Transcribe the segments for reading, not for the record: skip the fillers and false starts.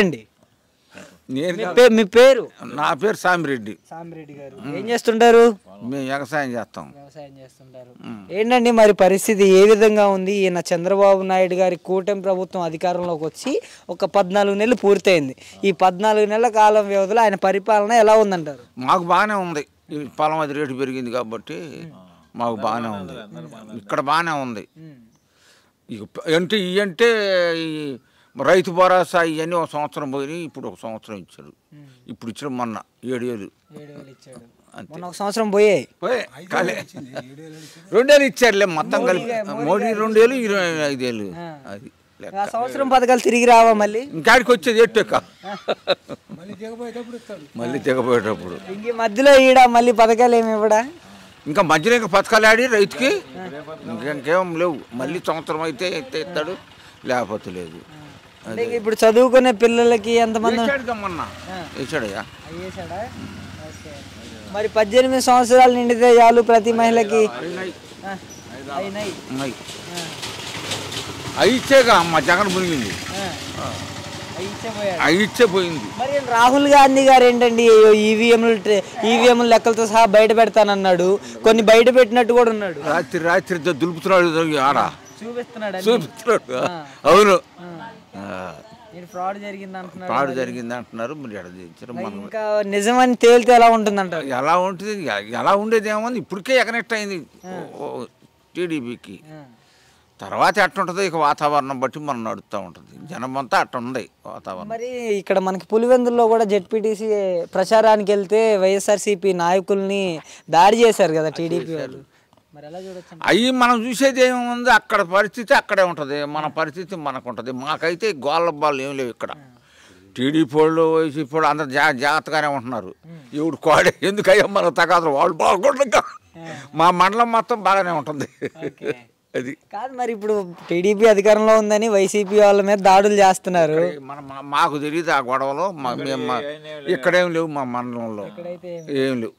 అండి నేను మీ పేరు? నా పేరు సామిరెడ్డి. సామిరెడ్డి గారు ఏం చేస్తుంటారు? మేము వ్యవసాయం చేస్తాం. వ్యవసాయం చేస్తుంటారు. ఏంటండి మరి పరిస్థితి ఏ విధంగా ఉంది? ఈయన చంద్రబాబు నాయుడు గారి కూటమి ప్రభుత్వం అధికారంలోకి వచ్చి ఒక 14 నెలలు పూర్తయింది. ఈ 14 నెలల కాలం వ్యవధిలో ఆయన పరిపాలన ఎలా ఉందంటారు? మాకు బాగానే ఉంది. ఈ పొలం అది రేటు పెరిగింది కాబట్టి మాకు బాగానే ఉంది. ఇక్కడ బాగానే ఉంది. ఇక అంటే ఈ రైతు భరోసా ఇవన్నీ ఒక సంవత్సరం పోయినాయి. ఇప్పుడు ఒక సంవత్సరం ఇచ్చాడు. ఇప్పుడు ఇచ్చాడు మొన్న 7,000 ఇచ్చాడు. మొన్న ఒక సంవత్సరం పోయాయి. 2,000 ఇచ్చారులే మొత్తం కలిపి. మోడీ 2,000 25,000 అది ఆ సంవత్సరం పథకాలు తిరిగి రావా మళ్ళీ? ఇంకాడికి వచ్చేది ఎట్టెక్క మళ్ళీ తెగపోయేటప్పుడు ఇంక మధ్యలో ఈడ మళ్ళీ పథకాలు ఏమి ఇవ్వడా? ఇంకా మధ్యలో ఇంకా పథకాలు ఆడి రైతుకి ఇంకేం లేవు. మళ్ళీ సంవత్సరం అయితే ఇస్తాడు, లేకపోతే లేదు. అంటే ఇప్పుడు చదువుకునే పిల్లలకి ఎంతమంది ఇచ్చాడయ్యా? మరి 18 సంవత్సరాలు నిండితే చాలు ప్రతి మహిళకి. అయిచ్చేగా అమ్మ జగన్ మునిగింది, అయిచ్చే పోయింది. మరి రాహుల్ గాంధీ గారు ఏంటండి ఈవీఎంలు లెక్కలతో సహా బయట పెడతానన్నాడు. కొన్ని బయట పెట్టినట్టు కూడా ఉన్నాడు. రాత్రి దులుపుతున్నాడు, ఆడ చూపిస్తున్నాడు. అవును, ఫ్రాడ్ జరిగింది అంటున్నారు. మరి ఇంకా నిజమని తేలితే ఎలా ఉంటుందంటారు? ఎలా ఉంటుంది? ఎలా ఉండేది ఏమో ఇప్పటికే ఎకనెక్ట్ అయింది టీడీపీకి. తర్వాత ఎట్టుంటుంది ఇక వాతావరణం బట్టి మనం నడుస్తూ ఉంటుంది. జనం అంతా అట్టుంది వాతావరణం. మరి ఇక్కడ మనకి పులివెందుల్లో కూడా జెడ్పీటీసీ ప్రచారానికి వెళ్తే వైఎస్ఆర్సీపీ నాయకుల్ని దాడి చేశారు కదా టీడీపీ వాళ్ళు. మరి ఎలా చూడొచ్చు? అవి మనం చూసేది ఏముంది, అక్కడ పరిస్థితి అక్కడే ఉంటుంది, మన పరిస్థితి మనకు ఉంటుంది. మాకైతే గోళ్ళ బాళ్ళు ఏం లేవు ఇక్కడ. టీడీపీ వాళ్ళు వైసీపీ వాళ్ళు అందరు జాగ్రత్తగానే ఉంటున్నారు. ఎవడు కోడే ఎందుకయ్యా మనకు తగాదు, వాళ్ళు బాగుండగా మా మండలం మొత్తం బాగానే ఉంటుంది. అది కాదు. మరి ఇప్పుడు టీడీపీ అధికారంలో ఉందని వైసీపీ వాళ్ళ మీద దాడులు చేస్తున్నారు. మాకు తెలియదు ఆ గొడవలో. ఇక్కడేం లేవు, మా మండలంలో ఏం లేవు.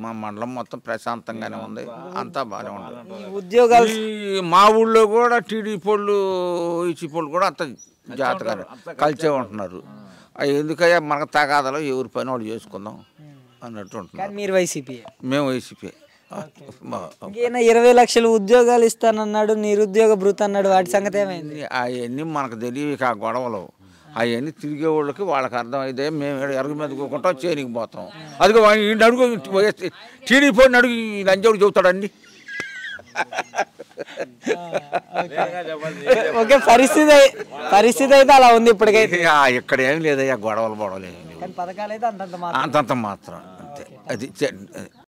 మా మండలం మొత్తం ప్రశాంతంగానే ఉంది, అంతా బాగానే ఉంది. ఉద్యోగాలు మా ఊళ్ళో కూడా టీడీపీ వాళ్ళు వైసీపీ వాళ్ళు కూడా అంత జాగ్రత్తగానే కలిసే ఉంటున్నారు. అవి ఎందుకయ్యా మనకు తగాదలో ఎవరి పని వాళ్ళు చేసుకుందాం అన్నట్టు ఉంటున్నారు. మీరు వైసీపీ? మేము వైసీపీ. 20 లక్షలు ఉద్యోగాలు ఇస్తానన్నాడు, నిరుద్యోగ భృతి అన్నాడు. వాటి సంగతి ఏమైంది? అవన్నీ మనకు తెలియదు. ఆ గొడవలు అవన్నీ తిరిగే వాళ్ళకి వాళ్ళకి అర్థమైతే మేము ఎరుగు మీద కూకుంటాం, చేనికి పోతాం. అదిగో ఈ అడుగు టీడీపీ అడుగు లంజోడు చెబుతాడండి. ఓకే, పరిస్థితి అయితే అలా ఉంది ఇప్పటికైతే. ఇక్కడ ఏం లేదయ్యా, గొడవలు ఏమి లేవు. పథకాలు అయితే అంతంత మాత్రం అంతే. అది